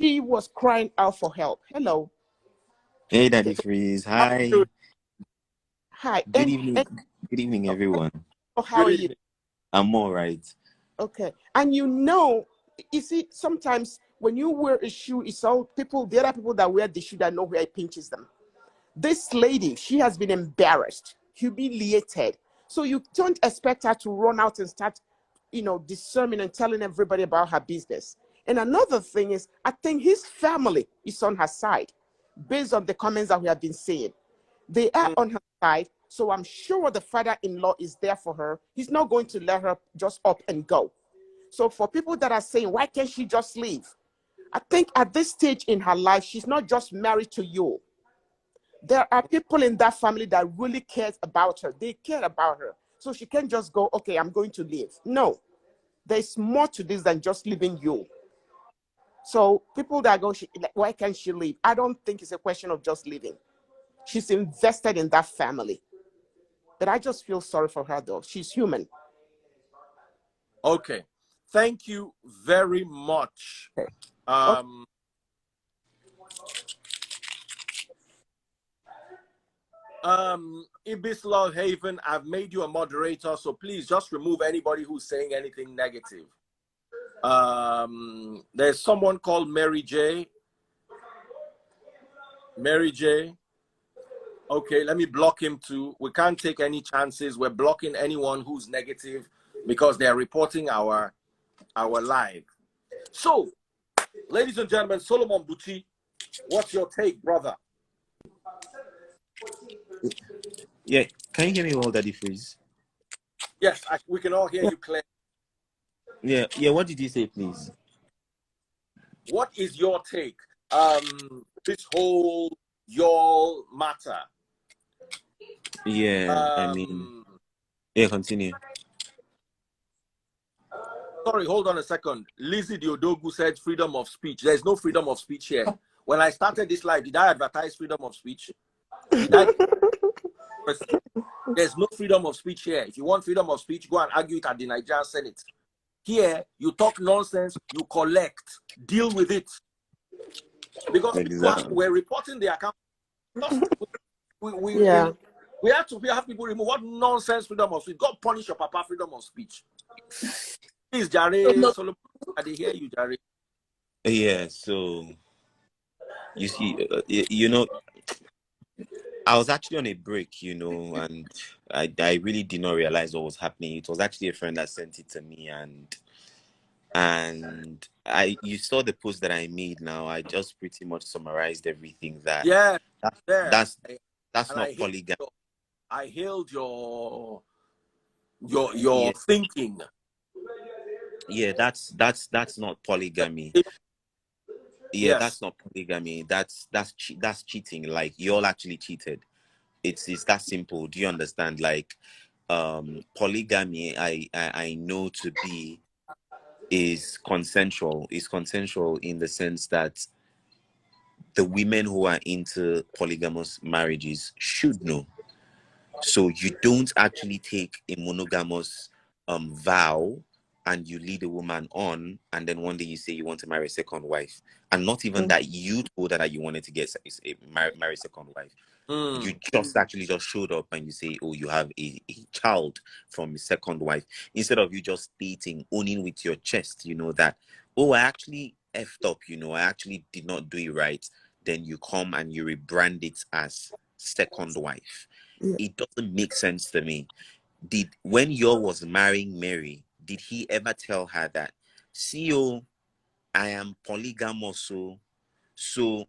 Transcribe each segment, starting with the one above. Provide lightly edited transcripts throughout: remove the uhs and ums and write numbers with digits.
she was crying out for help. Hello. Hey, Daddy Freeze. Hi. Hi. Good evening. Good evening, everyone. How are you? I'm all right. Okay. And you see, sometimes when you wear a shoe, it's all people, the other people that wear the shoe that know where it pinches them. This lady, she has been embarrassed, humiliated. So you don't expect her to run out and start, discerning and telling everybody about her business. And another thing is, I think his family is on her side, based on the comments that we have been seeing. They are on her side, so I'm sure the father-in-law is there for her. He's not going to let her just up and go. So for people that are saying, why can't she just leave? I think at this stage in her life, she's not just married to you. There are people in that family that really cares about her. They care about her. So she can't just go, okay, I'm going to leave. No, there's more to this than just leaving you. So people that go, why can't she leave? I don't think it's a question of just leaving. She's invested in that family. But I just feel sorry for her, though. She's human. Okay. Thank you very much. Okay. Ibis Love Haven, I've made you a moderator, so please just remove anybody who's saying anything negative. There's someone called Mary J. Mary J. Okay, let me block him too. We can't take any chances. We're blocking anyone who's negative because they're reporting our live. So, ladies and gentlemen, Solomon Buchi, what's your take, brother? Yeah, can you hear me well, Daddy Freeze? Yes, we can all hear you clearly. Yeah. What did you say, please? What is your take? This whole Yule matter. Yeah, continue. Sorry, hold on a second. Lizzie Diodogu said freedom of speech. There's no freedom of speech here. When I started this live, did I advertise freedom of speech? There's no freedom of speech here. If you want freedom of speech, go and argue it at the Nigerian Senate. Here, you talk nonsense, you collect, deal with it. Because we're reporting the account. We have to have people remove what nonsense freedom of speech. God punish your papa freedom of speech. Please, Jare, Solomon, I hear you, Jare. Yeah, so you see, I was actually on a break, and I really did not realize what was happening. It was actually a friend that sent it to me, and you saw the post that I made. Now I just pretty much summarized everything that. Yeah, that's not polygamy. I hailed your thinking. Yeah, that's not polygamy. Yeah, that's not polygamy. That's cheating. Like, you all actually cheated. It's that simple. Do you understand? Like, polygamy, I know to be is consensual. Is consensual in the sense that the women who are into polygamous marriages should know. So you don't actually take a monogamous vow and you lead a woman on, and then one day you say you want to marry a second wife, and not even that you told her that you wanted to marry a second wife. You just actually just showed up and you say, oh, you have a child from a second wife, instead of you just stating, owning with your chest, that, oh, I actually effed up, I actually did not do it right. Then you come and you rebrand it as second wife. It doesn't make sense to me. When Yule was marrying Mary, did he ever tell her that, see, I am polygamous, so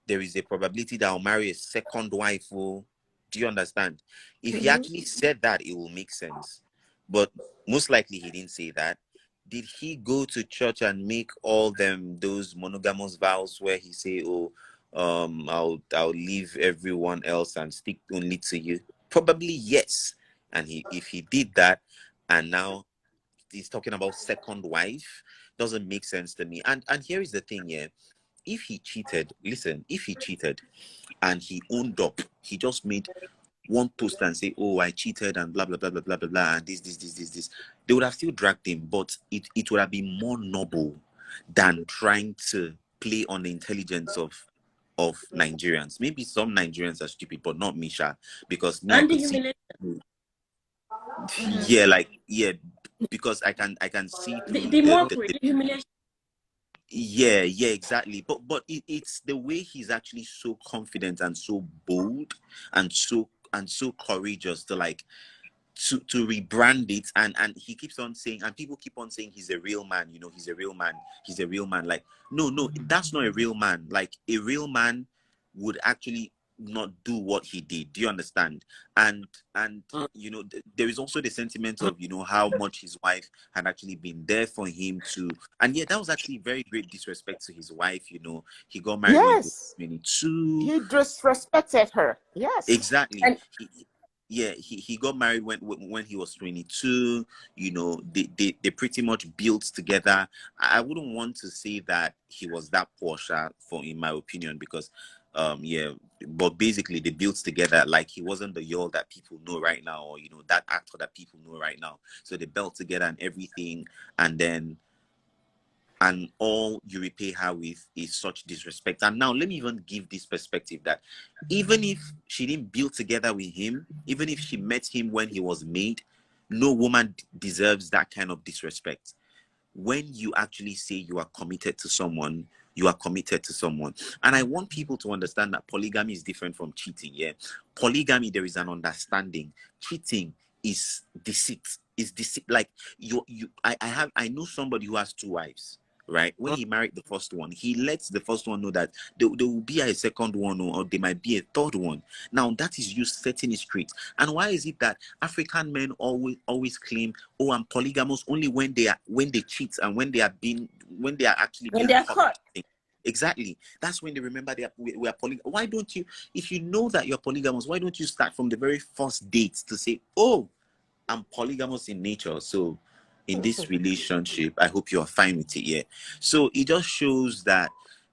there is a probability that I'll marry a second wife? Do you understand? If he actually said that, it will make sense. But most likely he didn't say that. Did he go to church and make all those monogamous vows where he say, I'll leave everyone else and stick only to you? Probably yes. And if he did that, and now he's talking about second wife, doesn't make sense to me. And here is the thing, if he cheated, if he cheated and he owned up, he just made one post and say, oh, I cheated and blah blah blah blah blah blah blah, and this, they would have still dragged him, but it would have been more noble than trying to play on the intelligence of Nigerians. Maybe some Nigerians are stupid, but not Misha, because me, I could see. Yeah, like, yeah, because I can see through the mockery, the humiliation. Yeah, exactly. But it's the way he's actually so confident and so bold and so courageous to like to rebrand it, and he keeps on saying, and people keep on saying he's a real man, you know, he's a real man. Like, no, that's not a real man. Like, a real man would actually not do what he did. Do you understand? And you know, there is also the sentiment of, you know, how much his wife had actually been there for him to, and yeah, that was actually very great disrespect to his wife. You know, he got married when he was 22. He disrespected her. Yes, exactly. And He got married when he was 22. You know, they pretty much built together. I wouldn't want to say that he was that Porsche, for in my opinion, because yeah, but basically they built together. Like, he wasn't the Yule that people know right now, or, you know, that actor that people know right now. So they built together and everything, and all you repay her with is such disrespect. And now let me even give this perspective that even if she didn't build together with him, even if she met him when he was made, no woman deserves that kind of disrespect. When you actually say you are committed to someone, you are committed to someone. And I want people to understand that polygamy is different from cheating. Yeah, polygamy, there is an understanding. Cheating is deceit. Is deceit. Like, I know somebody who has 2 wives. Right, when he married the first one, he lets the first one know that there will be a second one, or there might be a third one. Now, that is you setting it straight. And why is it that African men always claim, oh, I'm polygamous only when they cheat, and when they are actually when being they are caught? caught, Exactly. That's when they remember we are polygamous. Why don't you, if you know that you're polygamous, why don't you start from the very first date to say, oh, I'm polygamous in nature, so in this relationship, I hope you're fine with it. Yeah. So it just shows that,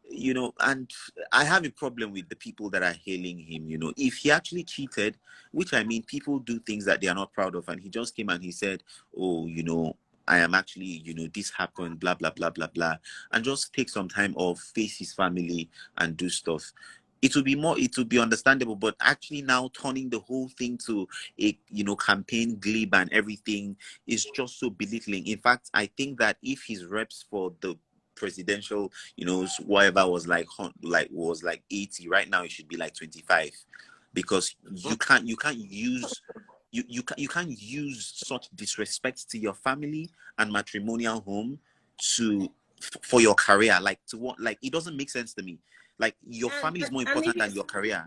you know, and I have a problem with the people that are hailing him. You know, if he actually cheated, which, I mean, people do things that they are not proud of, and he just came and he said, oh, you know, I am actually, you know, this happened, blah, blah, blah, blah, blah, and just take some time off, face his family, and do stuff. It would be understandable. But actually now turning the whole thing to a, you know, campaign glib and everything is just so belittling. In fact, I think that if his reps for the presidential, you know, whatever was like 80, right now it should be like 25, because you can't use you can't use such disrespect to your family and matrimonial home for your career. Like, to what? Like, it doesn't make sense to me. Like, your family is more important than your career.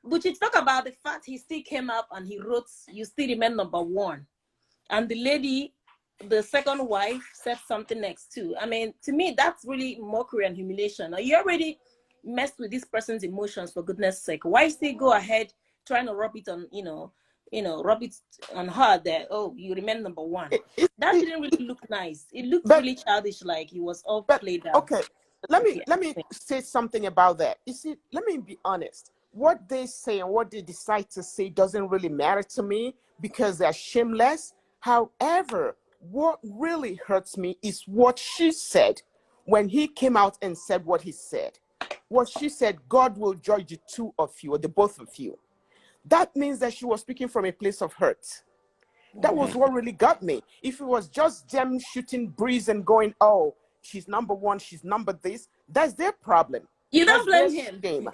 Buchi, talk about the fact he still came up and he wrote, "You still remain number one," and the lady, the second wife, said something next too. I mean, to me, that's really mockery and humiliation. You already messed with this person's emotions, for goodness sake. Why still go ahead trying to rub it on, rub it on her that, oh, you remain number one? That didn't really look nice. It looked really childish, like he was all played out. Okay, let me say something about that. You see, let me be honest. What they say and what they decide to say doesn't really matter to me, because they're shameless. However, what really hurts me is what she said when he came out and said what he said. What she said, God will judge the 2 of you, or the both of you. That means that she was speaking from a place of hurt. That was what really got me. If it was just them shooting breeze and going, oh, she's number one, she's number this, that's their problem. You don't That's blame him. shame.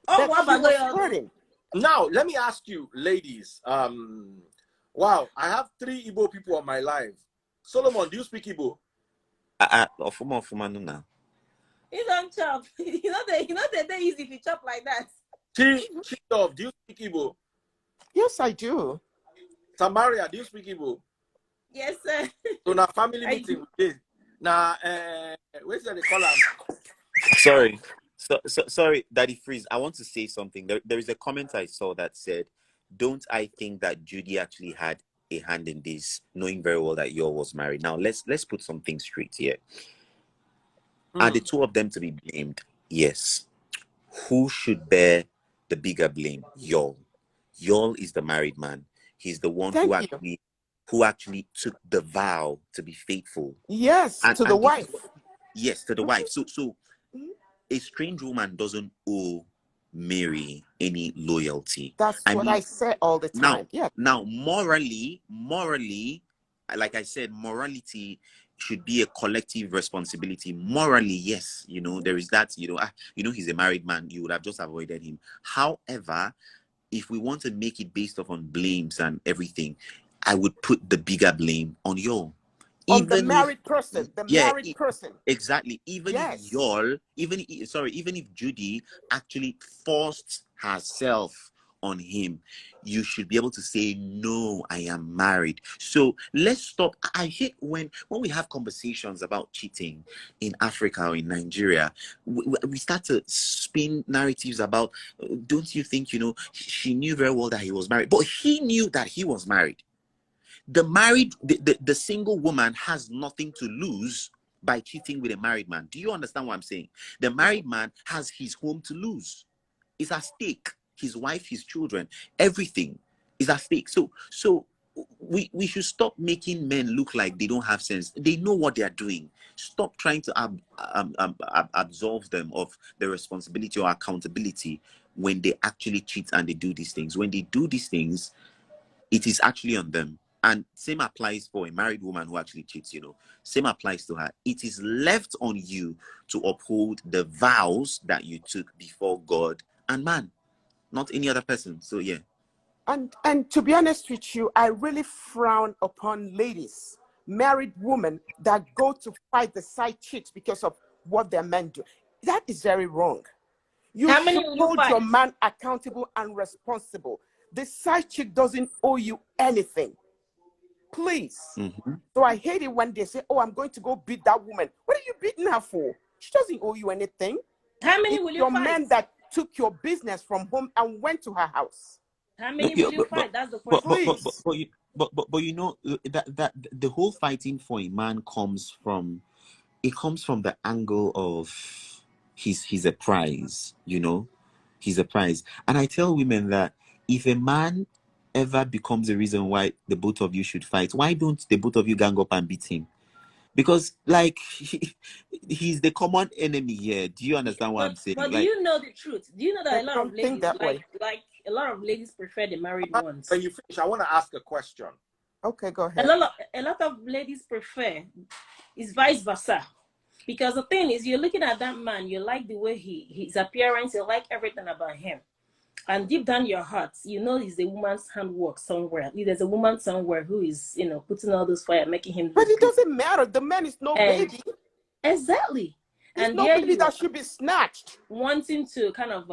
Oh, That she was hurting. Now, let me ask you, ladies. Wow, I have 3 Igbo people on my live. Solomon, do you speak Igbo? You don't chop. You know they're easy if you chop like that. Chief, do you speak Igbo? Yes, I do. Samaria, do you speak Igbo? Yes, sir. So now family meeting. Now, where's the call? Sorry. Sorry, Daddy Freeze. I want to say something. There is a comment I saw that said, don't I think that Judy actually had a hand in this, knowing very well that Yule was married? Now, let's put something straight here. Are the 2 of them to be blamed? Yes. Who should bear the bigger blame? Yule. Yule is the married man. He's the one who actually took the vow to be faithful. Yes, to the wife. Yes, to the wife. So a strange woman doesn't owe Mary any loyalty. That's what I say all the time. Now, morally, like I said, morality should be a collective responsibility. Morally, yes, there is that. He's a married man. You would have just avoided him. However, if we want to make it based off on blames and everything, I would put the bigger blame on you. On the married person, married person. Exactly. Even if Judy actually forced herself on him, you should be able to say, no, I am married. So let's stop. I hate when we have conversations about cheating in Africa or in Nigeria, we start to spin narratives about, don't you think, she knew very well that he was married, but he knew that he was married. The single woman has nothing to lose by cheating with a married man. Do you understand what I'm saying? The married man has his home to lose. It's at stake. His wife, his children, everything is at stake. So we should stop making men look like they don't have sense. They know what they are doing. Stop trying to absolve them of the responsibility or accountability when they actually cheat and they do these things. When they do these things, it is actually on them. And same applies for a married woman who actually cheats, Same applies to her. It is left on you to uphold the vows that you took before God and man, not any other person. So, yeah. And to be honest with you, I really frown upon ladies, married women that go to fight the side chicks because of what their men do. That is very wrong. You should hold your man accountable and responsible. The side chick doesn't owe you anything. Please. So I hate it when they say, oh, I'm going to go beat that woman. What are you beating her for? She doesn't owe you anything. How many will you fight? Your man that took your business from home and went to her house. How many will you fight? That's the question. But that the whole fighting for a man comes from the angle of he's a prize, he's a prize. And I tell women that if a man ever becomes a reason why the both of you should fight, why don't the both of you gang up and beat him? Because he's the common enemy here. Do you understand what I'm saying? But do you know the truth? Do you know that a lot of ladies like a lot of ladies prefer the married ones? When you finish, I want to ask a question. Okay, go ahead. A lot of ladies prefer is vice versa. Because the thing is, you're looking at that man, you like the way his appearance, you like everything about him. And deep down your heart, he's a woman's handwork somewhere. There's a woman somewhere who is, putting all those fire, making him. But it doesn't matter. The man is no baby. Exactly. And no baby that should be snatched. Wanting to kind of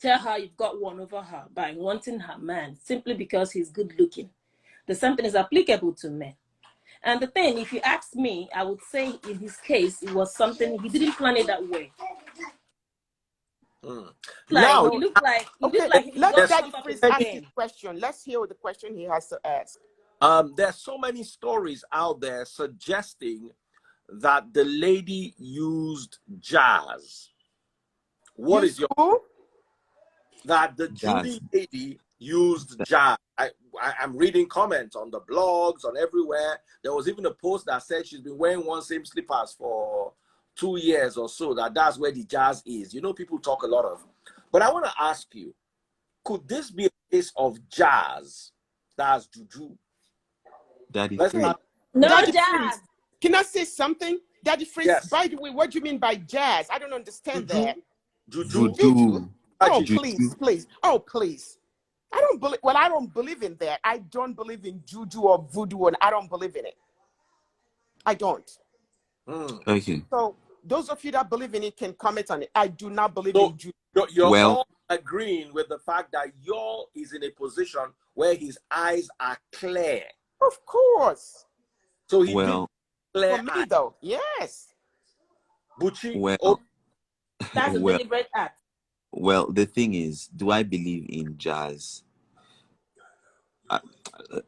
tell her you've got one over her by wanting her man simply because he's good looking. The same thing is applicable to men. And the thing, if you ask me, I would say in his case, it was something he didn't plan it that way. Now, he looked like let Daddy Freeze ask his question. Let's hear the question he has to ask. There's so many stories out there suggesting that the lady used jazz. What is your that the Judy lady used jazz? I'm reading comments on the blogs, on everywhere. There was even a post that said she's been wearing one same slippers for 2 years or so, that's where the jazz is. People talk a lot of. But I want to ask you, could this be a case of jazz? That's juju. No Daddy jazz. Freeze. Can I say something? Daddy Freeze, yes. By the way, what do you mean by jazz? I don't understand that. Juju. Oh, please. Oh, please. I don't believe in that. I don't believe in juju or voodoo, and I don't believe in it. I don't. Okay. So those of you that believe in it can comment on it. I do not believe in juju. You're all agreeing with the fact that Yule is in a position where his eyes are clear. Of course. So he did clear for me, though. Yes. Buchi. That's a deliberate act. Well, the thing is, do I believe in jazz?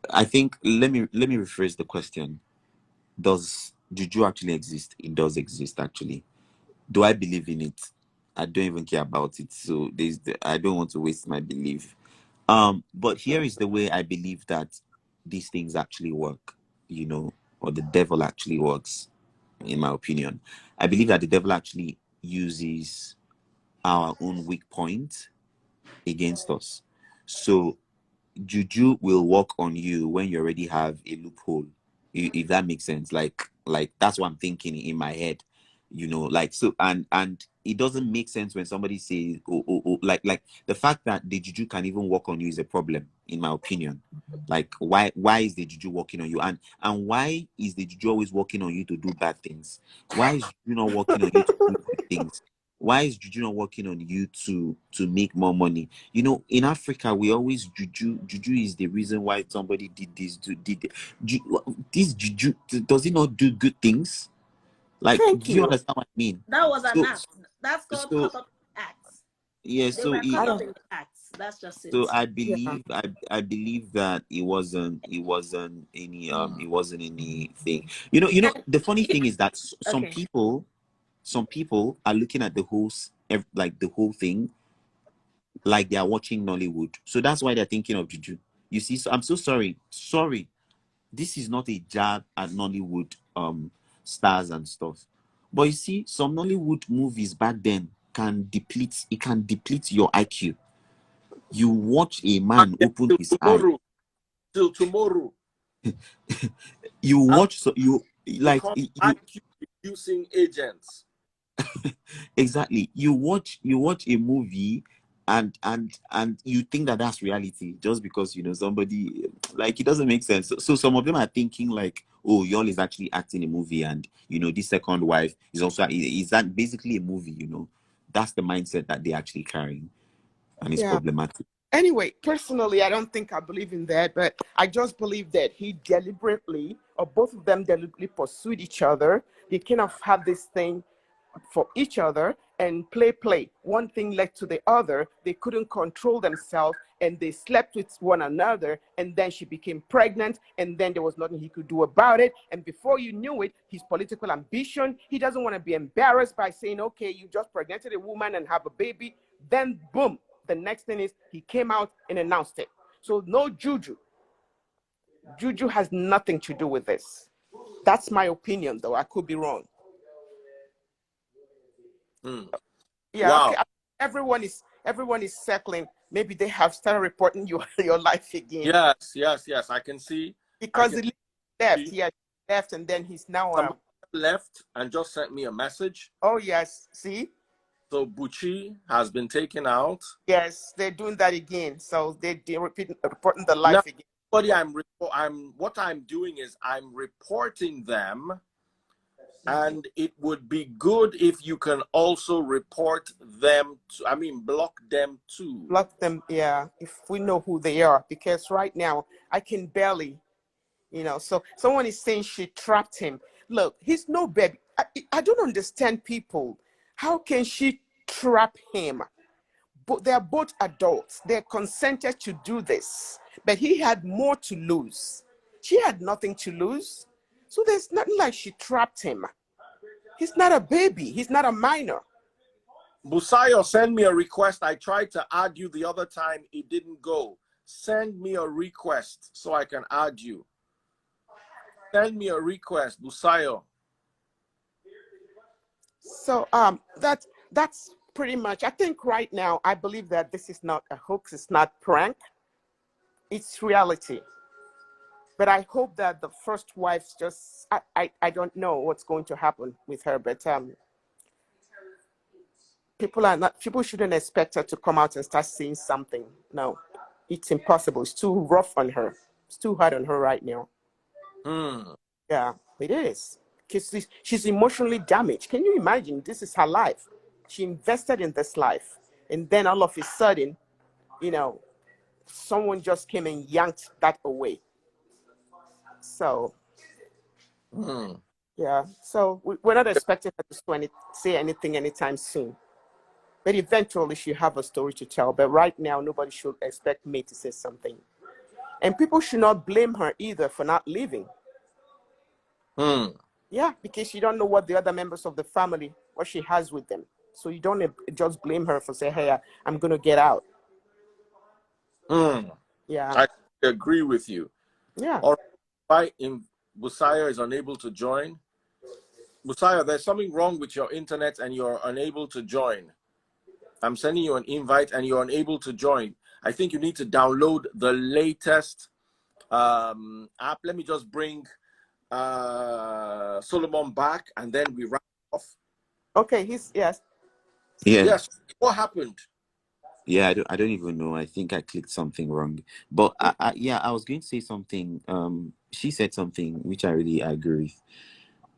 I think let me rephrase the question. Does juju actually exist? It does exist, actually. Do I believe in it? I don't even care about it. So I don't want to waste my belief. But here is the way I believe that these things actually work, or the devil actually works, in my opinion. I believe that the devil actually uses our own weak point against us. So juju will work on you when you already have a loophole, if that makes sense. Like that's what I'm thinking in my head, you know. Like, so, and it doesn't make sense when somebody says, like the fact that the juju can even work on you is a problem, in my opinion. Like, why is the juju working on you, and why is the juju always working on you to do bad things? Why is juju not working on you to do good things? Why is juju not working on you to make more money? You know, in Africa, we always juju. Juju is the reason why somebody did this, this juju. Does it not do good things? Like, Thank do you you. understand what I mean? That was an So, act. That's called so caught up in acts. yeah. They So were it, I caught up don't. in the acts. That's just it. so I Yeah. believe, I believe that it wasn't anything. You know. And The funny if thing is that okay, some people are looking at the whole, like the whole thing, like they are watching Nollywood. So that's why they're thinking of juju. You see, so I'm so sorry. Sorry, this is not a jab at Nollywood stars and stuff. But you see, some Nollywood movies back then can deplete your IQ. You watch a man open Till his eye. tomorrow. Till tomorrow. You And watch, so you like become you IQ reducing agents. exactly. You watch a movie, and you think that that's reality just because somebody, like, it doesn't make sense. So some of them are thinking like, oh, y'all is actually acting a movie, and this second wife is that basically a movie. That's the mindset that they're actually carrying, and it's Yeah. problematic. Anyway, personally, I don't think I believe in that, but I just believe that he deliberately, or both of them deliberately pursued each other. They kind of have this thing for each other and play. One thing led to the other. They couldn't control themselves and they slept with one another. And then she became pregnant, and then there was nothing he could do about it. And before you knew it, his political ambition, he doesn't want to be embarrassed by saying, okay, you just pregnanted a woman and have a baby. Then boom, the next thing is he came out and announced it. So no juju. Juju has nothing to do with this. That's my opinion, though. I could be wrong. Yeah, okay. Wow. Everyone is circling. Maybe they have started reporting your life again Yes. I can see. I because can he left. see. Yeah, he left, and then he's now. Somebody left and just sent me a message. Oh yes, see, So Buchi has been taken out. yes, they're doing that again. So they reporting the Now, life again. what I'm doing is I'm reporting them, and it would be good if you can also report them block them too. Block them. Yeah, if we know who they are, because right now I can barely. So someone is saying she trapped him. Look, he's no baby. I don't understand people. How can she trap him? But they're both adults. They're consented to do this. But he had more to lose. She had nothing to lose. So there's nothing like she trapped him. He's not a baby. He's not a minor. Busayo, send me a request. I tried to add you the other time. It didn't go. Send me a request so I can add you. Send me a request, Busayo. So that's pretty much. I think right now I believe that this is not a hoax. It's not prank. It's reality. But I hope that the first wife just I don't know what's going to happen with her, but people shouldn't expect her to come out and start saying something. No, it's impossible. It's too rough on her. It's too hard on her right now. Yeah, it is. Because she's emotionally damaged. Can you imagine? This is her life. She invested in this life. And then all of a sudden, someone just came and yanked that away. So, yeah. So we're not expecting her to say anything anytime soon. But eventually she'll have a story to tell. But right now, nobody should expect me to say something. And people should not blame her either for not leaving. Yeah, because you don't know what the other members of the family, what she has with them. So you don't just blame her for saying, hey, I'm going to get out. Yeah. I agree with you. Yeah. All right. Busayo is unable to join. Messiah, there's something wrong with your internet and you're unable to join. I'm sending you an invite and you're unable to join. I think you need to download the latest app. Let me just bring Solomon back and then we wrap off. Okay, yes. Yeah. Yes. What happened? Yeah, I don't even know. I think I clicked something wrong. But I was going to say something. She said something which I really agree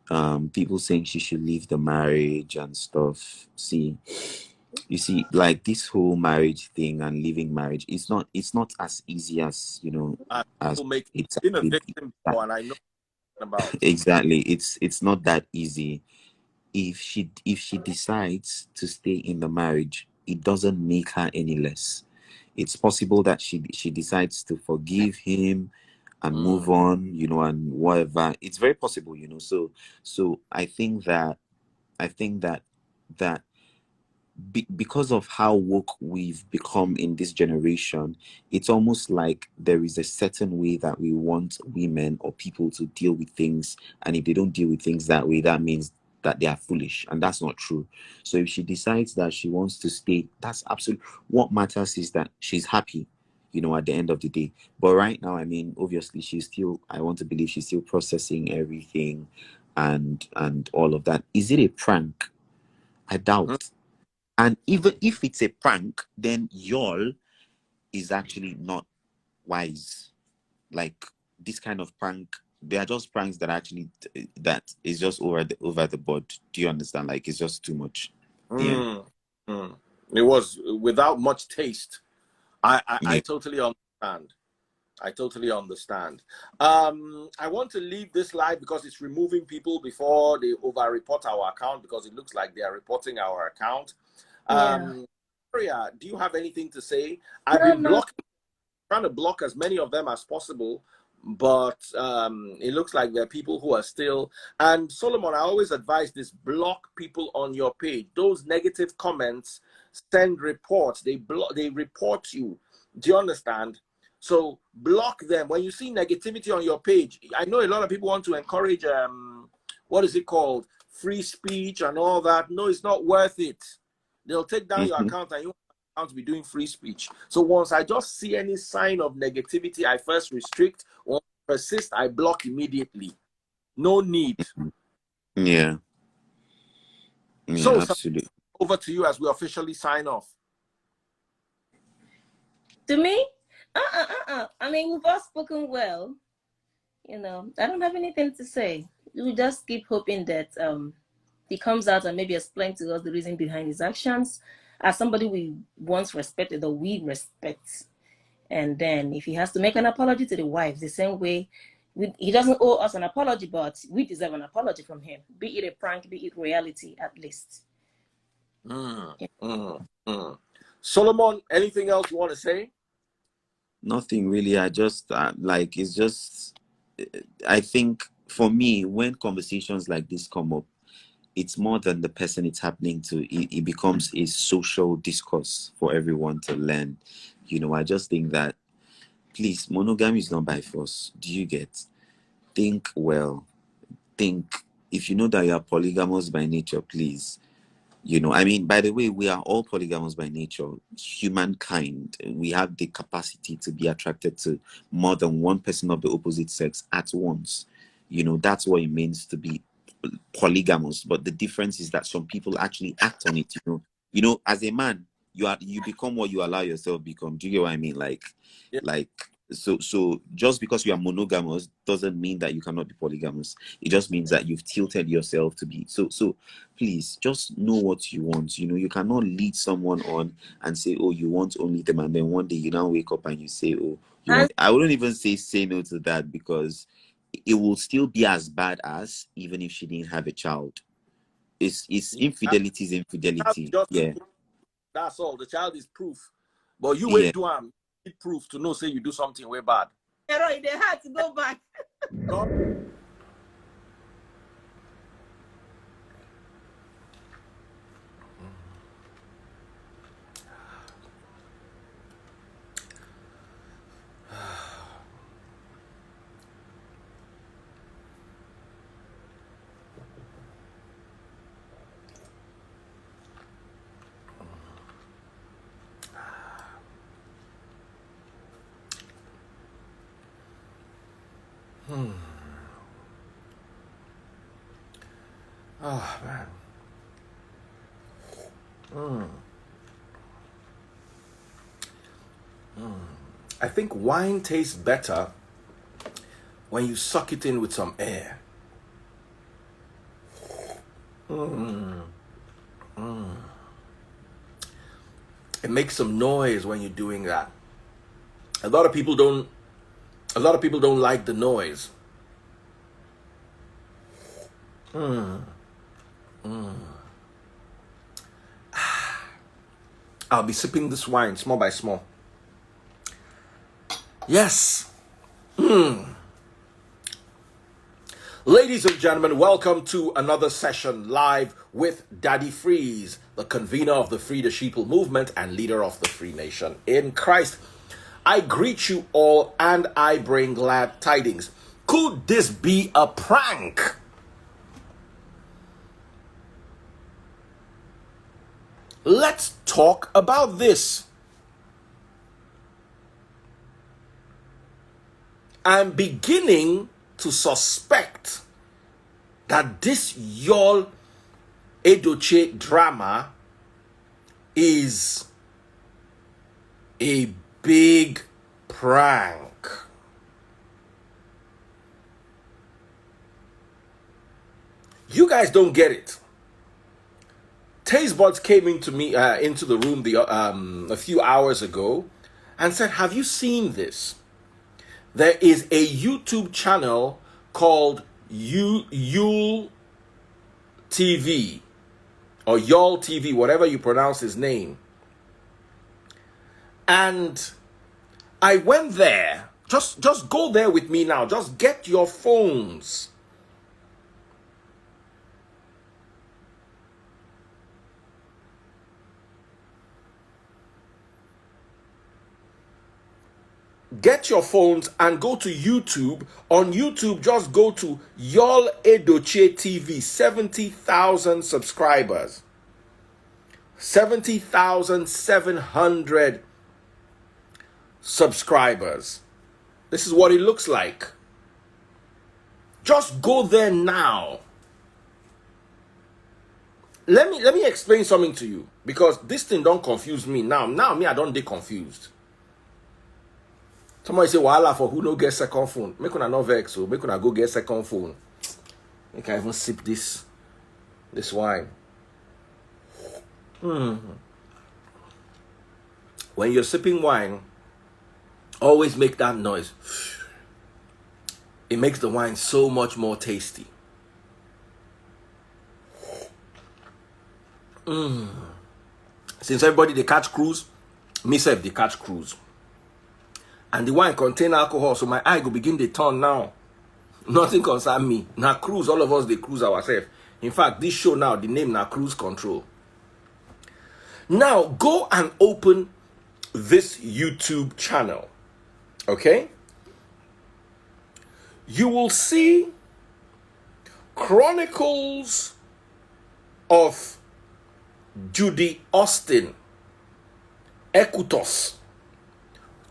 with. People saying she should leave the marriage and stuff. See, you see, like this whole marriage thing and leaving marriage, it's not as easy as as People make it's been a actually victim before, and I know about. exactly. It's not that easy. If she decides to stay in the marriage, it doesn't make her any less. It's possible that she decides to forgive him and move on, and whatever. It's very possible, so I think that because of how woke we've become in this generation, it's almost like there is a certain way that we want women or people to deal with things, and if they don't deal with things that way, that means that they are foolish, and that's not true. So if she decides that she wants to stay, that's absolutely what matters, is that she's happy, at the end of the day. But right now, I mean, obviously I want to believe she's still processing everything and all of that. Is it a prank? I doubt. And even if it's a prank, then y'all is actually not wise. Like this kind of prank, they are just pranks that actually that is just over the board. Do you understand? Like it's just too much. Yeah. It was without much taste. I Yeah. totally understand. I totally understand. I want to leave this live because it's removing people before they over-report our account, because it looks like they are reporting our account. Maria, do you have anything to say? I've been trying to block as many of them as possible, but it looks like there are people who are still. And Solomon, I always advise this: block people on your page. Those negative comments send reports. They report you. Do you understand? So block them. When you see negativity on your page, I know a lot of people want to encourage what is it called, free speech and all that. No, it's not worth it. They'll take down your account and you to be doing free speech. So once I just see any sign of negativity, I first restrict, or persist, I block immediately. No need. Yeah. So Absolutely. over to you as we officially sign off. To me, I mean, we've all spoken well. I don't have anything to say. We just keep hoping that he comes out and maybe explain to us the reason behind his actions, as somebody we once respected or we respect. And then if he has to make an apology to the wife, the same way, he doesn't owe us an apology, but we deserve an apology from him. Be it a prank, be it reality, at least. Solomon, anything else you want to say? Nothing really. I just it's just I think for me, when conversations like this come up, it's more than the person it's happening to. It becomes a social discourse for everyone to learn. I just think that, please, monogamy is not by force. Do you get? Think well. Think, if you know that you are polygamous by nature, please. I mean, by the way, we are all polygamous by nature. Humankind, we have the capacity to be attracted to more than one person of the opposite sex at once. That's what it means to be polygamous. But the difference is that some people actually act on it. As a man, you become what you allow yourself become. Do you get what I mean? Yeah. So just because you are monogamous doesn't mean that you cannot be polygamous. It just means that you've tilted yourself to be so. Please just know what you want. You cannot lead someone on and say, oh, you want only them, and then one day you now wake up and you say, oh, you want. I wouldn't even say no to that, because it will still be as bad as even if she didn't have a child. It's infidelity is infidelity. Yeah. That's all. The child is proof. But you Yeah. wait do need proof to know, say you do something way bad. They had to go back. Oh, man. I think wine tastes better when you suck it in with some air. It makes some noise when you're doing that. A lot of people don't like the noise. I'll be sipping this wine small by small. Yes. Ladies and gentlemen, welcome to another session live with Daddy Freeze, the convener of the Free the Sheeple movement and leader of the Free Nation in Christ. I greet you all and I bring glad tidings. Could this be a prank? Let's talk about this. I'm beginning to suspect that this Yule Edochie drama is a big prank. You guys don't get it. Taste Buds came into the room a few hours ago and said, "Have you seen this? There is a YouTube channel called Yule TV or Yule TV, whatever you pronounce his name." And I went there. Just go there with me now. Just get your phones. Get your phones and go to YouTube. On YouTube, just go to Yule Edochie TV, 70,000 subscribers. 70,700 subscribers. This is what it looks like. Just go there now. Let me explain something to you, because this thing don't confuse me now. Now me I don't get confused. Somebody say, "Wahala for who no get second phone." Make una no vex, so make una go get second phone. Make I even sip this wine. When you're sipping wine, always make that noise. It makes the wine so much more tasty. Since everybody they catch cruise, me self they catch cruise. And the wine contain alcohol, so my eye go begin to turn now. Nothing concern me. Now cruise, all of us they cruise ourselves. In fact, this show now, the name now Cruise Control. Now go and open this YouTube channel. Okay? You will see Chronicles of Judy Austin Ecutos.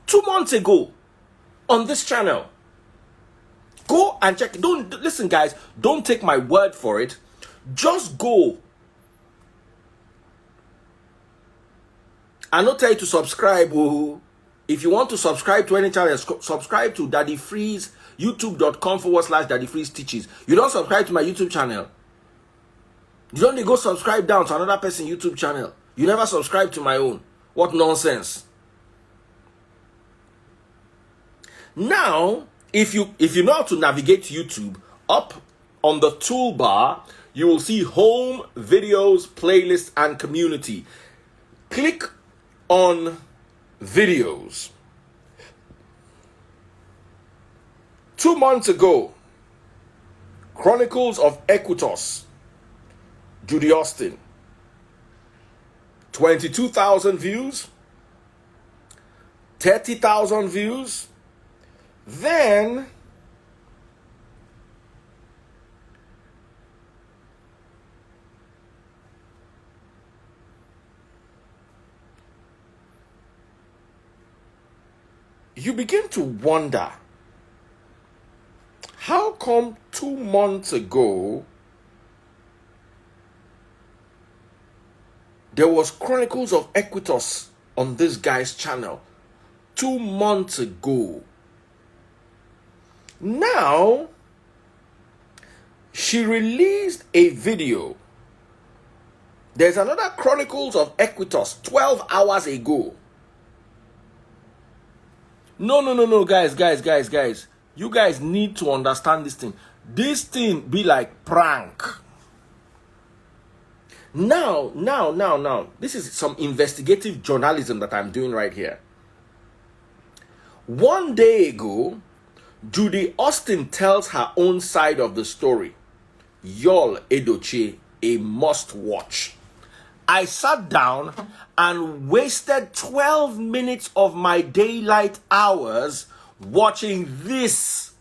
2 months ago on this channel. Go and check. Don't listen, guys. Don't take my word for it. Just go. I not tell you to subscribe. If you want to subscribe to any channel, subscribe to Daddy Freeze, youtube.com/Daddy Freeze Teaches. You don't subscribe to my YouTube channel. You don't go subscribe down to another person's YouTube channel. You never subscribe to my own. What nonsense. Now, if you know how to navigate YouTube, up on the toolbar, you will see home, videos, playlists, and community. Click on videos. 2 months ago, Chronicles of Ecutos, Judy Austin, 22,000 views, 30,000 views. Then you begin to wonder, come 2 months ago, there was Chronicles of Equitos on this guy's channel 2 months ago. Now, she released a video. There's another Chronicles of Equitos 12 hours ago. No, guys. You guys need to understand this thing. This thing be like prank. Now. This is some investigative journalism that I'm doing right here. 1 day ago, Judy Austin tells her own side of the story. Yule Edochie, a must watch. I sat down and wasted 12 minutes of my daylight hours watching this.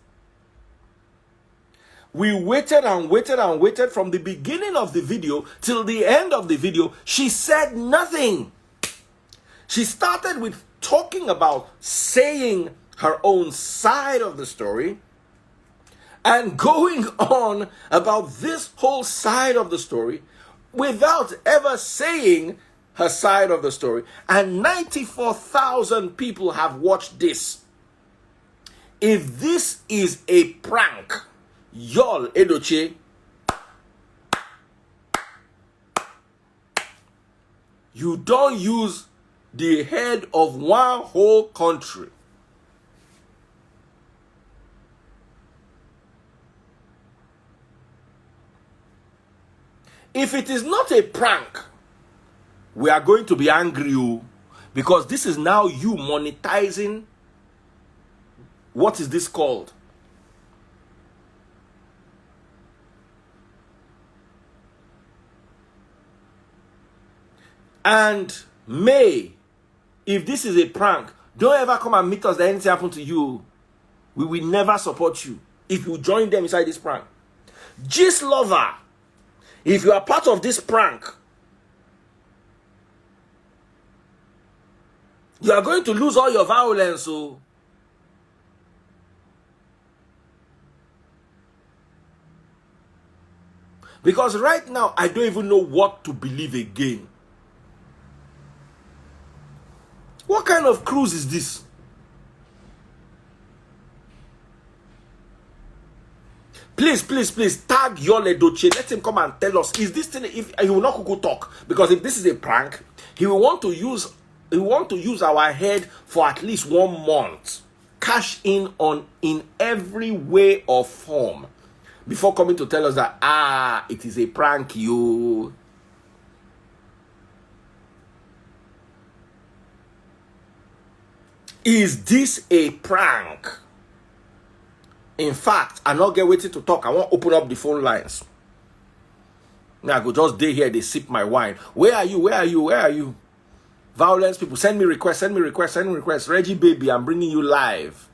We waited from the beginning of the video till the end of the video. She said nothing. She started with talking about saying her own side of the story and going on about this whole side of the story without ever saying her side of the story. And 94,000 people have watched this. If this is a prank, Yule Edochie, you don't use the head of one whole country. If it is not a prank, we are going to be angry, because this is now you monetizing. What is this called? And May, if this is a prank, don't ever come and meet us that anything happened to you. We will never support you if you join them inside this prank. Gist lover, if you are part of this prank, you are going to lose all your violence. So because right now I don't even know what to believe again. What kind of cruise is this? Please tag Yule Edochie. Let him come and tell us, is this thing, if he will not go talk, because if this is a prank, he will want to use our head for at least 1 month. Cash in every way or form before coming to tell us that it is a prank, you. Is this a prank? In fact, I'm not get waiting to talk. I want to open up the phone lines. Now I go just day here, they sip my wine. Where are you? Violence people, send me requests. Reggie baby, I'm bringing you live.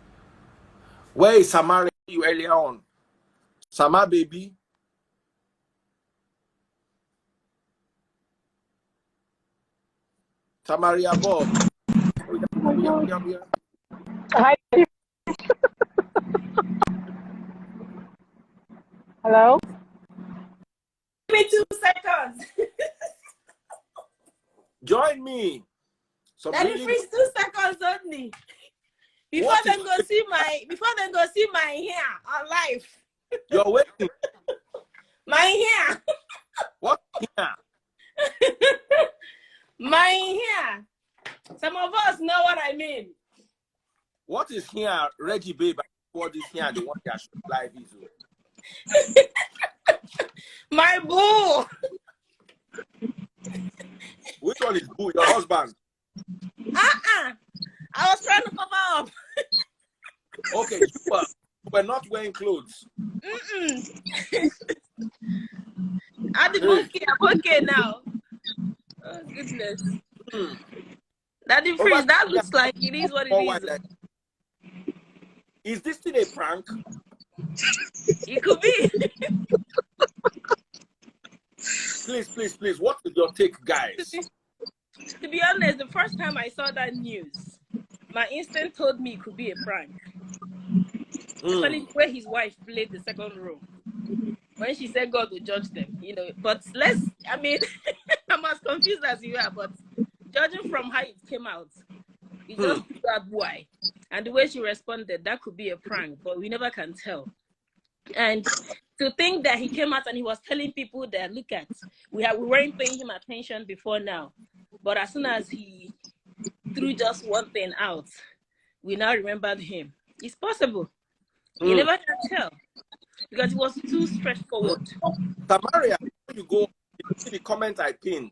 Where is Samara? You earlier on. Sama baby. Samaria Bob. Hi. Hello? Give me 2 seconds. Join me. Daddy Really... Freeze, 2 seconds only. Before they go see my hair on live. You're waiting. My hair. What hair? My hair. Some of us know what I mean. What is here, Reggie babe? What is here? The one that should live is. My boo. Which one is boo? Your husband? I was trying to cover up. Okay, you were not wearing clothes. I'm okay now. Oh goodness. Daddy Freeze, that looks like it is what it is. Is this thing a prank? It could be. Please. What is your take, guys? To be honest, the first time I saw that news, my instinct told me it could be a prank. Especially the way his wife played the second role. When she said God will judge them, but I mean, I'm as confused as you are, but judging from how it came out, it just got why. And the way she responded, that could be a prank, but we never can tell. And to think that he came out and he was telling people that, look at, we weren't paying him attention before now, but as soon as he threw just one thing out, we now remembered him. It's possible. You never can tell. Because it was too straightforward. Tamaria, before you go, you see the comment I pinned.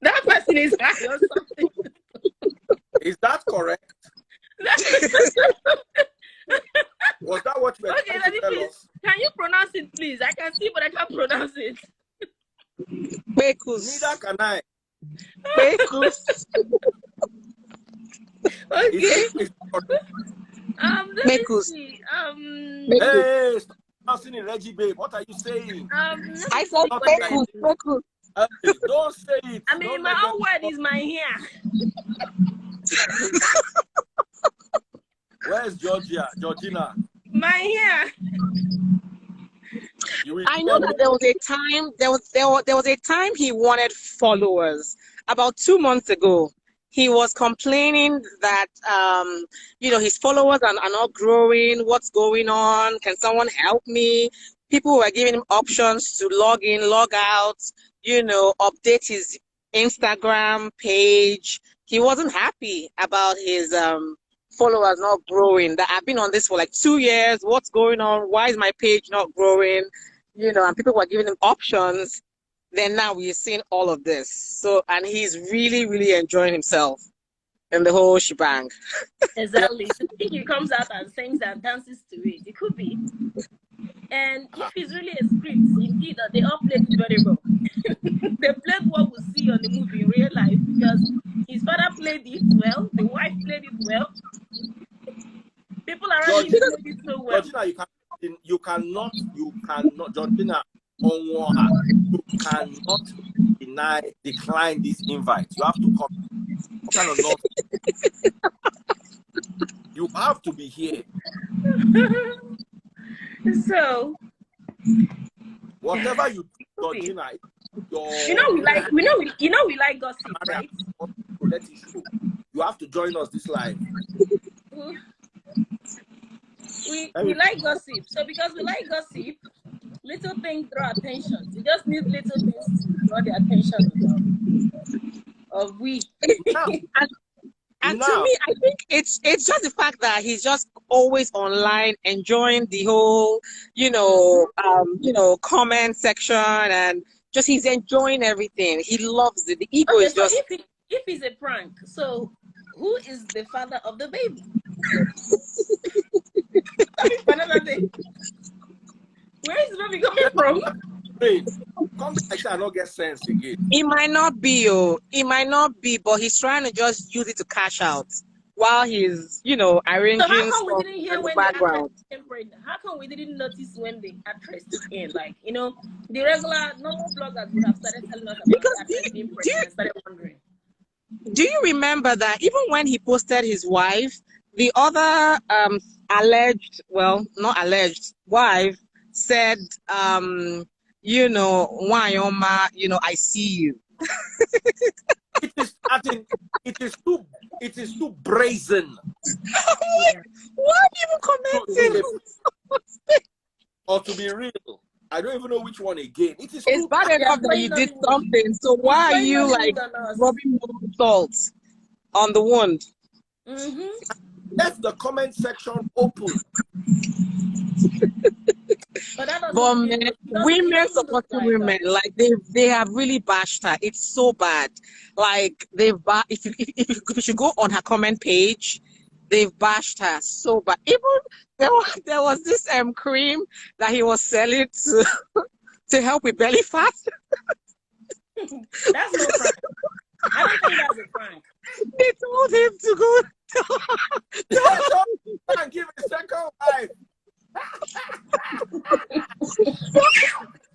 That person is high or something. Is that correct? Was that what you were Okay, trying to tell please, us? can you pronounce it, please? I can see, but I can't pronounce it. Neither can I. Okay. Let me see. Hey, stop pronouncing it, Reggie, babe. What are you saying? I said Mekus. Don't say it. I mean, my own word is my hair. Where's Georgina? My hair. I know that there was a time. There was a time he wanted followers. About 2 months ago, he was complaining that his followers are not growing. What's going on? Can someone help me? People were giving him options to log in, log out. Update his Instagram page. He wasn't happy about his followers not growing. That I've been on this for like 2 years. What's going on? Why is my page not growing? And people were giving him options. Then now we're seeing all of this. So, and he's really, really enjoying himself in the whole shebang. Exactly. So I think he comes out and sings and dances to it. It could be. And if it's really a script, indeed, they all played it very well. They played what we see on the movie in real life, because his father played it well, the wife played it well. People around him played it so well. Georgina, you cannot, Georgina, you cannot decline this invite. You have to come. What kind of nonsense? You have to be here. So, whatever you do, Georgina, we like gossip, right? Let it show. You have to join us this live. We like gossip. So because we like gossip, little things draw attention. We just need little things to draw the attention of we. And to me, I think it's just the fact that he's just always online, enjoying the whole, comment section, and just he's enjoying everything. He loves it. The ego is just. If it's a prank, so who is the father of the baby? Another thing. Where is the baby coming from? Come back and not get sense again. It might not be, but he's trying to just use it to cash out while he's, arranging so how come stuff we didn't hear in the when background. How come we didn't notice when the actress took in? Like, the regular normal bloggers would have started telling us about the actress being pregnant and started wondering. Do you remember that even when he posted his wife, the other not alleged wife said, Wanyoma, I see you. It is too brazen. Why even commenting? Or to be real, I don't even know which one again. It's bad enough that you did something. So why are you like rubbing more salt on the wound? Let the comment section open. But women supporting women, like they have really bashed her. It's so bad. Like if you should go on her comment page, they've bashed her so bad. Even there was this cream that he was selling to help with belly fat. That's no prank. I don't think that's a prank. They told him to go. Don't give a second life.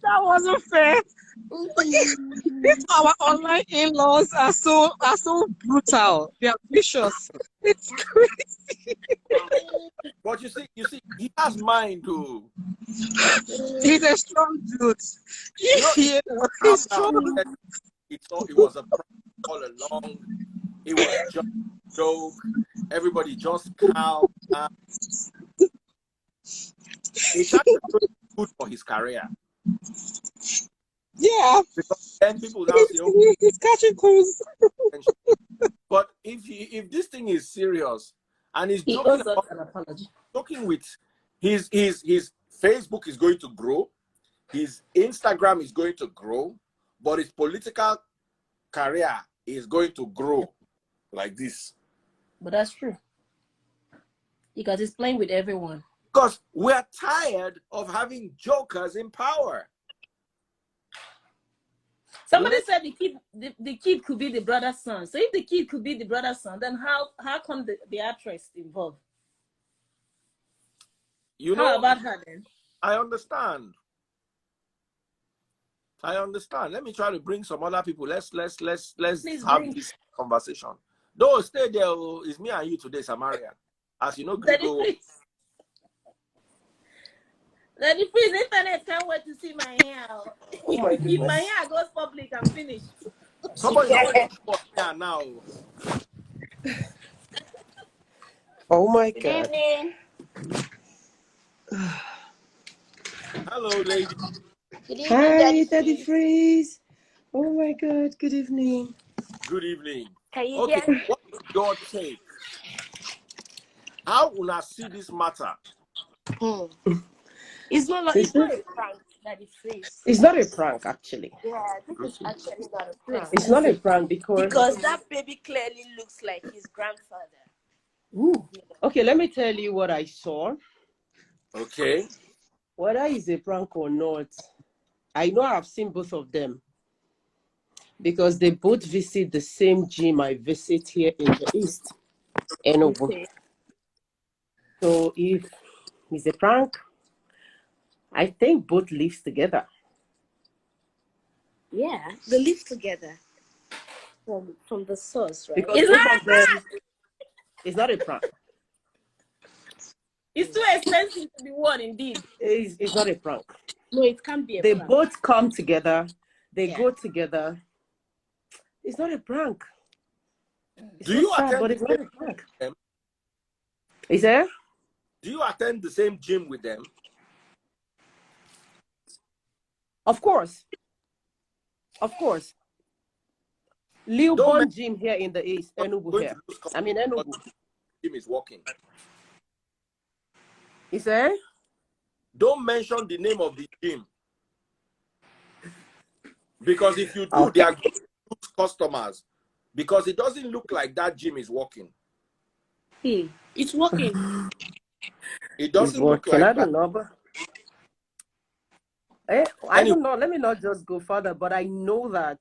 That wasn't fair. Our online in-laws are so brutal. They are vicious. It's crazy. But you see, he has mind too. He's a strong dude. You know, Yeah, calm he's down. strong. It was a prank all along. It was just a joke. Everybody just calm down. It's actually good for his career. Yeah, Because then people now say, oh, he's catching clues. but if this thing is serious and he's He joking owes us about an apology. joking with his Facebook is going to grow, his Instagram is going to grow, but his political career is going to grow like this. But that's true. Because he's playing with everyone. Because we're tired of having jokers in power. Somebody said the kid could be the brother's son. So if the kid could be the brother's son, then how come the actress involved? You How know, about her then? I understand. Let me try to bring some other people. Let's Please have bring this conversation. Don't stay there. It's me and you today, Samaria. As you know, Grigo. Daddy, please, internet can't wait to see my hair. Oh my If goodness. my hair goes public, I'm finished. Somebody not going to show up here now. Oh my Good God. evening. Hello, lady. Good evening, Hi, Daddy Daddy. Freeze. Oh my God. Good evening. Good evening. Can you Okay, hear me? what is your take? How will I see this matter? It's not like it's not a prank, Daddy Freeze. It's not a prank, actually. Yeah, this is actually not a prank. It's not a prank Because that baby clearly looks like his grandfather. Ooh. Okay, let me tell you what I saw. Okay. Whether it's a prank or not, I know I've seen both of them because they both visit the same gym I visit here in the East. Okay. So if it's a prank, I think both lives together. Yeah, they live together from the source, right? Because It's both not a of them, prank. it's not a prank. It's too expensive to be one, indeed. It's not a prank. No, it can't be a They prank. both come together. They Yeah. go together. It's not a prank. It's Do so you sad, attend but the it's not a same prank. gym? Is there? Do you attend the same gym with them? Of course. Of course. Lilburn Gym here in the East, Enugu here. I mean Enugu. Gym is working. Is there? Don't mention the name of the gym. Because if you do, Okay. they are going to lose customers. Because it doesn't look like that gym is working. It's working. It doesn't It's look working. like I that. don't know, but I don't know. Let me not just go further, but I know that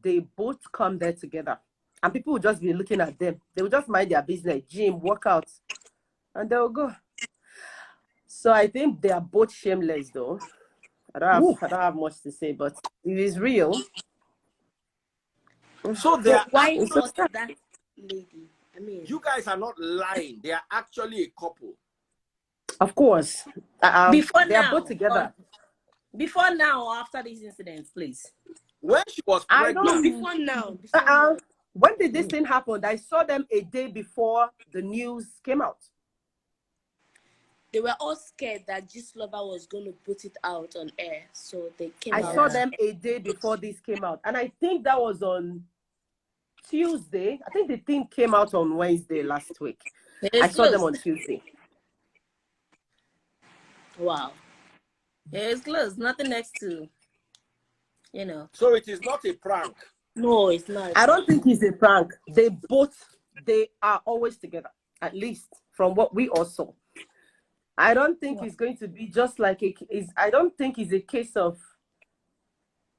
they both come there together. And people will just be looking at them. They will just mind their business, gym, workouts, and they'll go. So I think they are both shameless, though. I don't have much to say, but it is real. So they are Why It's not so that lady? I mean, you guys are not lying. They are actually a couple. Of course. before they are now, both together. before now or after these incidents, please. When she was I pregnant, don't. Before now. Before now. When did this thing happen? I saw them a day before the news came out. They were all scared that Lover was going to put it out on air, so they came out. I saw them a day before this came out, and I think that was on Tuesday. I think the thing came out on Wednesday last week. I saw them on Tuesday. Wow. It's close. Nothing next to, you know. so it is not a prank. No, it's not. I don't think it's a prank. They are always together, at least from what we all saw. I don't think it's going to be just like I don't think it's a case of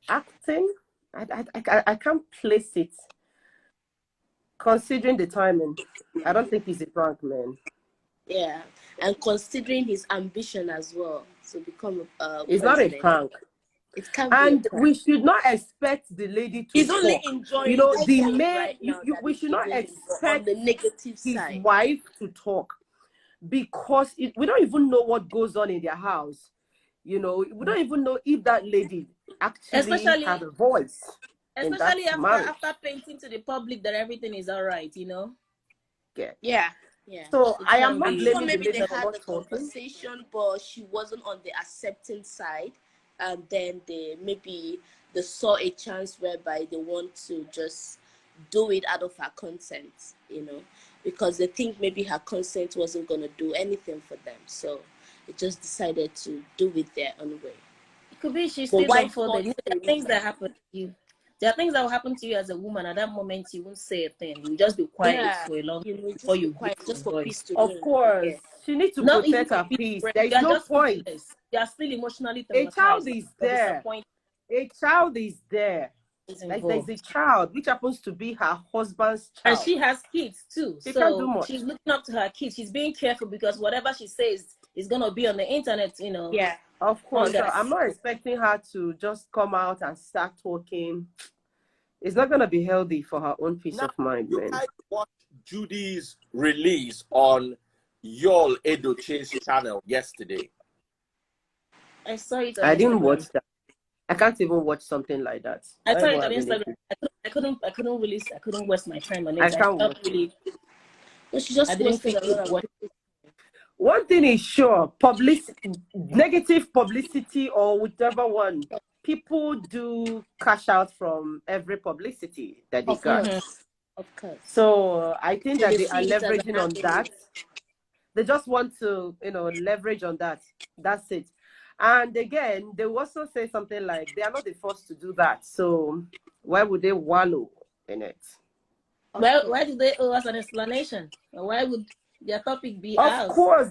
acting. I can't place it. Considering the timing, I don't think it's a prank, man. Yeah, and considering his ambition as well to become it's president. not a prank. It can't be a And prank. we should not expect the lady to He's talk. only enjoying You know, the the fame man, right now that we is should not giving him, but on expect the negative his side. wife to talk, because we don't even know what goes on in their house. You know, we don't even know if that lady actually had a voice in that Especially marriage. after painting to the public that everything is all right, you know. Yeah. So It I am can not I'm be. sure blaming the maybe lady they for had not the talking. conversation, but she wasn't on the accepting side, and then maybe they saw a chance whereby they want to just do it out of her consent, you know, because they think maybe her consent wasn't going to do anything for them, so they just decided to do it their own way. It could be she But still why don't follow. You know, there are things that happen to you. There are things that will happen to you as a woman. At that moment, you won't say a thing. You just be quiet for a long time before just be you quiet, raise just your for peace voice. to Of reign. course, she needs to Not even protect for her peace, peace. right? There You is are no just point. speechless. You are still emotionally A child traumatized. is You're there. disappointed. A child is there. Like there's Involved. a child which happens to be her husband's And child. she has kids too. She can't do So much. she's looking up to her kids. She's being careful because whatever she says is going to be on the internet, you know. Yeah. Of course. So That. I'm not expecting her to just come out and start talking. It's not going to be healthy for her own peace of mind, you man. guys watched Judy's release on Yule Edochie's channel yesterday. I saw it on I didn't Instagram. watch that. I can't even watch something like that. I saw don't it even on have Instagram. energy. I couldn't waste my time on I it. I can't felt watch it. really, So she just I didn't wasted feel a lot good of watching. One thing is sure, negative publicity or whichever one, people do cash out from every publicity that they Of got. course. Of course. So I think So that they they are see it as an leveraging on avenue. that. They just want to, leverage on that. That's it. And again, they will also say something like, they are not the first to do that. So why would they wallow in it? Well, why do they owe us an explanation? Or why would their topic be Of ours? course.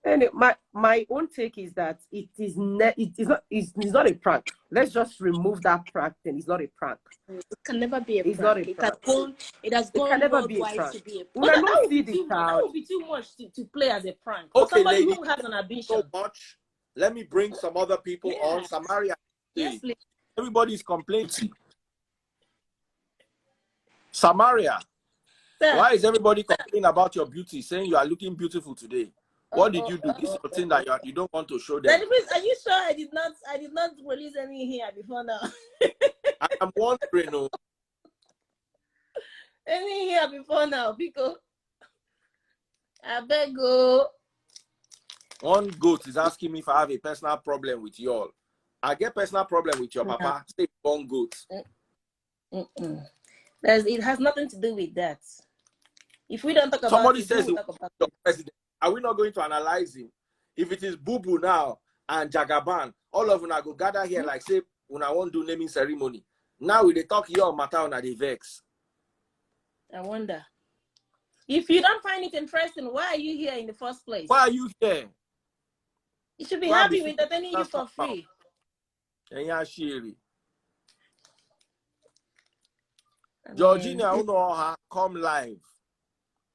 And my own take is that it's not a prank. Let's just remove that prank thing. It's not a prank. It can never be a It's prank. not a prank. It has It gone can never be a worldwide prank. to be a Una prank. But no that would see be the too much. That child. would be too much to play as a prank. For Okay, somebody ladies, who has an ambition. so much. Let me bring some other people on. Yeah. Samaria. Yes, please. Everybody's complaining. Samaria, Sir. why is everybody complaining about your beauty, saying you are looking beautiful today? What did you do? This is your thing that you don't want to show them. Are you sure I did not release any here before now? I am wondering. Oh, Any here before now, because I beg you. one goat is asking me if I have a personal problem with you all. I get personal problem with your papa. Say one goat. It has nothing to do with that. If we don't talk about Somebody it, says who will talk about your it? president. Are we not going to analyze him? If it is Boo Boo now and Jagaban, all of una go gather here like say una won't do naming ceremony. Now we they talk your matter on the vex. I wonder. If you don't find it interesting, why are you here in the first place? Why are you here? You should be Why happy be with entertaining you for free. Georgina, come live.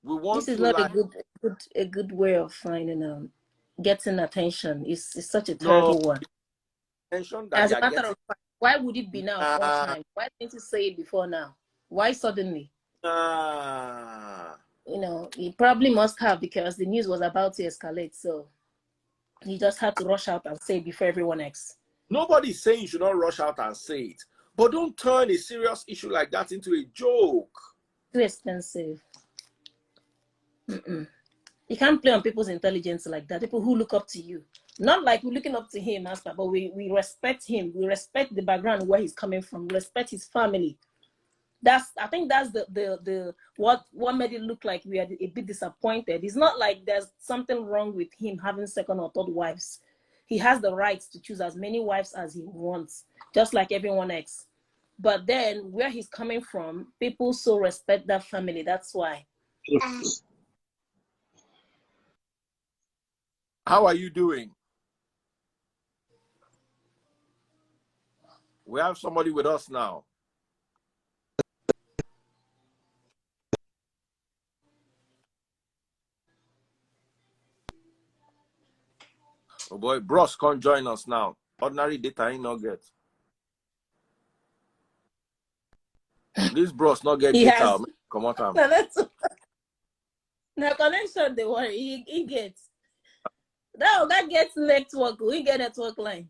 We want This is to not like a good way of finding getting attention. It's such a terrible one. attention that As you a are matter getting. of fact, why would it be now of all time? Why didn't you say it before now? Why suddenly? He probably must have, because the news was about to escalate. So he just had to rush out and say it before everyone else. Nobody's saying you should not rush out and say it. But don't turn a serious issue like that into a joke. Too expensive. You can't play on people's intelligence like that. People who look up to you. Not like we're looking up to him, Master, but we respect him. We respect the background where he's coming from. We respect his family. I think that's the what made it look like we are a bit disappointed. It's not like there's something wrong with him having second or third wives. He has the right to choose as many wives as he wants, just like everyone else. But then where he's coming from, people so respect that family. That's why. How are you doing? We have somebody with us now. Oh boy, Bros can't join us now. Ordinary data I not get. This bros not get He data. has. Come on, time. No, that's no connection. They worry. He gets. That gets network. We get network line.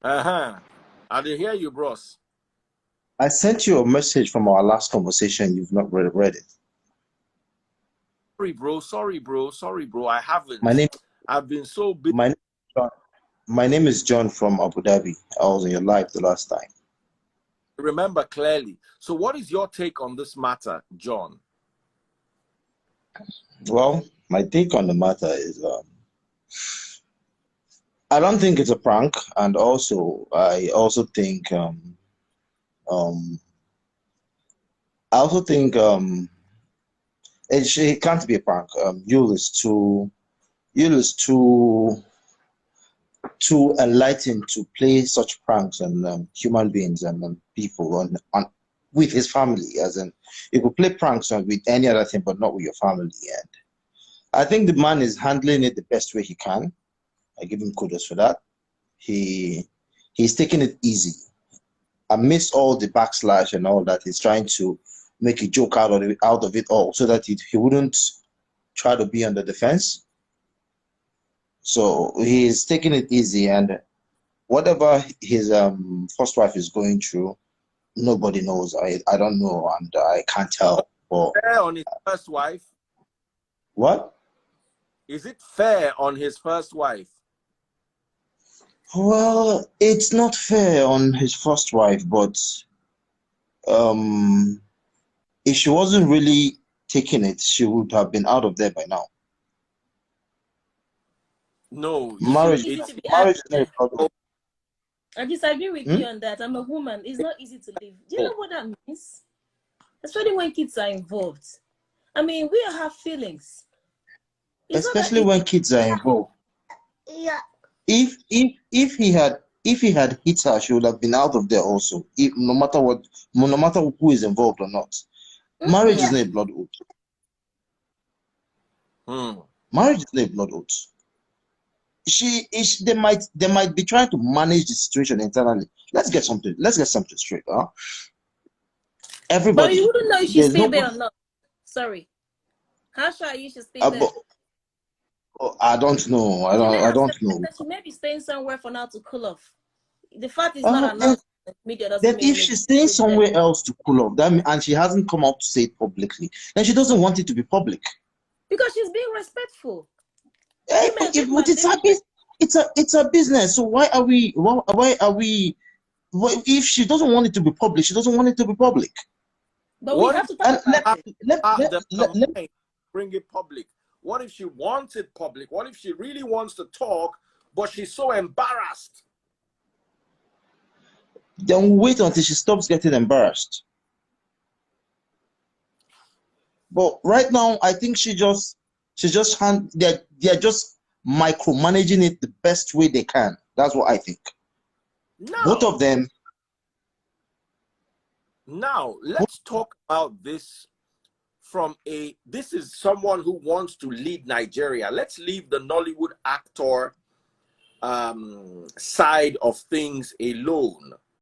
I did hear you, bros. I sent you a message from our last conversation. You've not read it. Sorry, bro. I haven't. My name, I've been so busy. my name is John from Abu Dhabi. I was in your live the last time. Remember clearly. So what is your take on this matter, John? Well, my take on the matter is I don't think it's a prank, and also I also think it can't be a prank. Yule is too enlightened to play such pranks on human beings and people on with his family. As in, you could play pranks on with any other thing, but not with your family. And I think the man is handling it the best way he can. I give him kudos for that. He's taking it easy. Amidst all the backslash and all that, he's trying to make a joke out of it all, so that he wouldn't try to be on the defense. So he's taking it easy, and whatever his first wife is going through, nobody knows. I don't know, and I can't tell. But fair on his first wife? what? Is it fair on his first wife? Well, it's not fair on his first wife, but if she wasn't really taking it, she would have been out of there by now. No, Marriage Easy is to be marriage is out. not a problem. I disagree with you on that. I'm a woman. It's not easy to live. Do you know what that means? Especially when kids are involved. I mean, we all have feelings. It's not that Especially when kids are involved. Yeah. If he had hit her, she would have been out of there also. No matter what, no matter who is involved or not. Marriage is not a blood oath. Marriage is not a blood oath. They might be trying to manage the situation internally. Let's get something straight, huh? Everybody. But you wouldn't know if she stayed there or not. Sorry. How sure are you should stay there? I don't know. I don't know. She may be staying somewhere for now to cool off. The fact is not announced in the media doesn't Then mean if she's staying somewhere else to cool off, and she hasn't come out to say it publicly, then she doesn't want it to be public. Because she's being respectful. It's a business. So why are we? If she doesn't want it to be public, she doesn't want it to be public. But we have to talk about it. Bring it public. What if she wants it public? What if she really wants to talk, but she's so embarrassed? Then wait until she stops getting embarrassed. But right now, I think they're just micromanaging it the best way they can. That's what I think. Both of them. Now, let's talk about this this is someone who wants to lead Nigeria. Let's leave the Nollywood actor side of things alone.